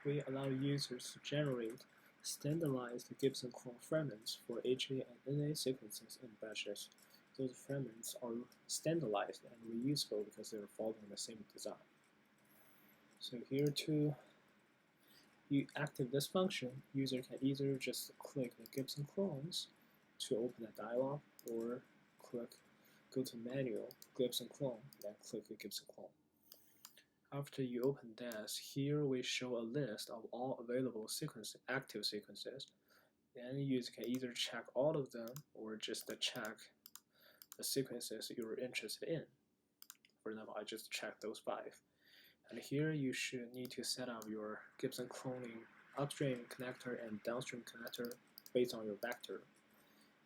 we allow users to generate standardized Gibson Clone fragments for HA and NA sequences and batches. Those fragments are standardized and reusable because they are following the same design. So here to activate this function, user can either just click the Gibson clones to open a dialog, or go to menu, Gibson clone, then click the Gibson clone. After you open this, here we show a list of all available active sequences. Then user can either check all of them or just check the sequences you're interested in. For example, I just checked those 5. And here you should need to set up your Gibson cloning upstream connector and downstream connector based on your vector.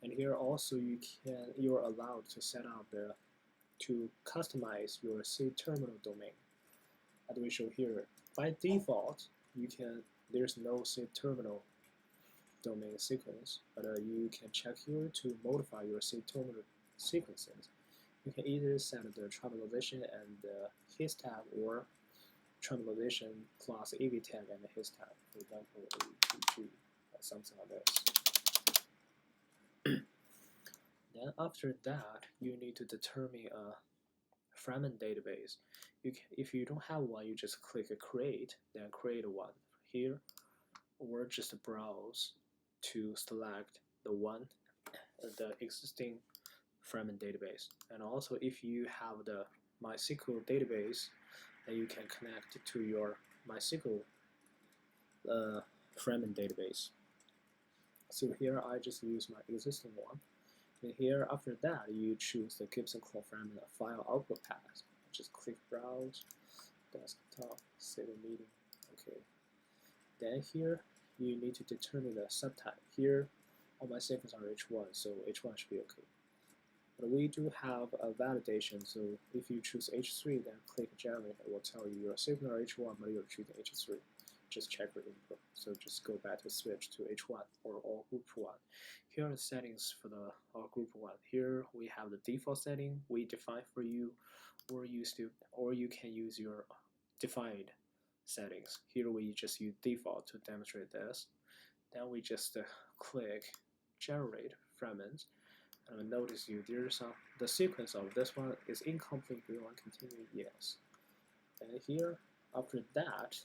And here also you're allowed to set up to customize your C-terminal domain. As we show here, by default, there's no C-terminal domain sequence, but you can check here to modify your C-terminal sequences. You can either set the tribalization and the his tag, or tribalization plus AV tag and the his tag. For example, AV2, something like this. Then after that, you need to determine a fragment database. If you don't have one, you just click create, then create one here, or just browse to select the existing fragment database. And also, if you have the MySQL database, then you can connect to your MySQL fragment database. So here I just use my existing one. And here after that, you choose the Gibson Clone Fragment file output path. Just click browse, desktop, save a meeting. Okay. Then here you need to determine the subtype. Here all my sequences are H1, so H1 should be okay. But we do have a validation, so if you choose H3, then click generate. It will tell you your sequence are H1, but you're choosing H3. Just check your input. So just go back to switch to H1 or all group 1. Here are the settings for the all group 1. Here we have the default setting we define for you, or you can use your defined settings. Here we just use default to demonstrate this. Then we just click generate fragments. And notice there's the sequence of this one is incomplete. We want to continue, yes. And here after that,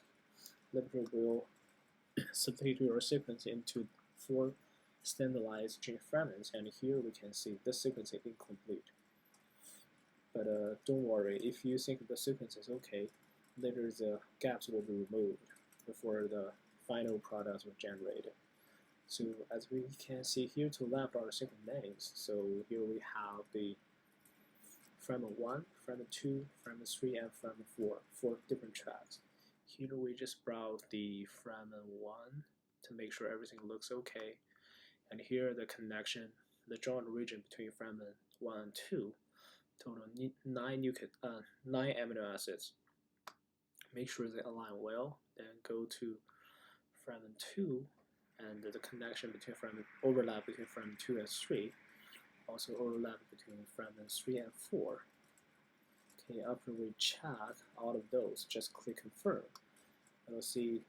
Libra will split your sequence into 4 standardized gene fragments, and here we can see this sequence is incomplete. But don't worry, if you think the sequence is okay, later the gaps will be removed before the final products were generated. So as we can see here to left are the sequence names. So here we have the fragment 1, fragment 2, fragment 3, and fragment 4, 4 different tracks. Here we just browse the fragment 1 to make sure everything looks okay. And here the connection, the joint region between fragment 1 and 2, total 9 amino acids. Make sure they align well. Then go to fragment 2, and the connection between overlap between fragment 2 and 3. Also overlap between fragments 3 and 4. Okay, after we check all of those, just click confirm. You'll see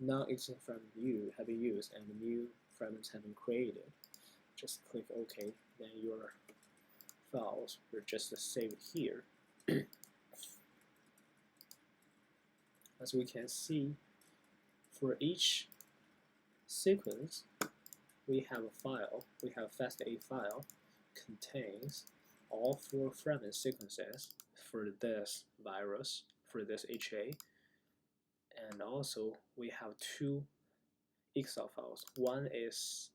non-existing fragment have been used and new fragments have been created. Just click OK, then your files will just save here. As we can see, for each sequence, we have a file. We have FASTA file contains all 4 fragment sequences for this virus, for this HA, and also we have 2 Excel files. One is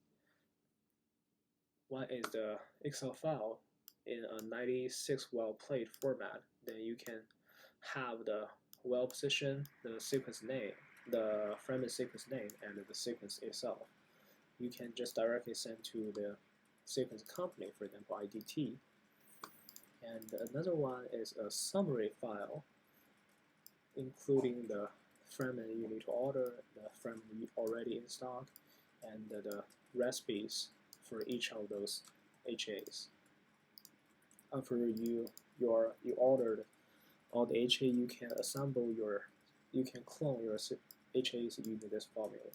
the Excel file in a 96 well plate format. Then you can have the well position, the sequence name, the fragment sequence name, and the sequence itself. You can just directly send to the sequence company, for example IDT. And another one is a summary file, including the fragment you need to order, the fragment already in stock, and the recipes for each of those HAs. After you ordered all the HA, you can clone HA is using this formula.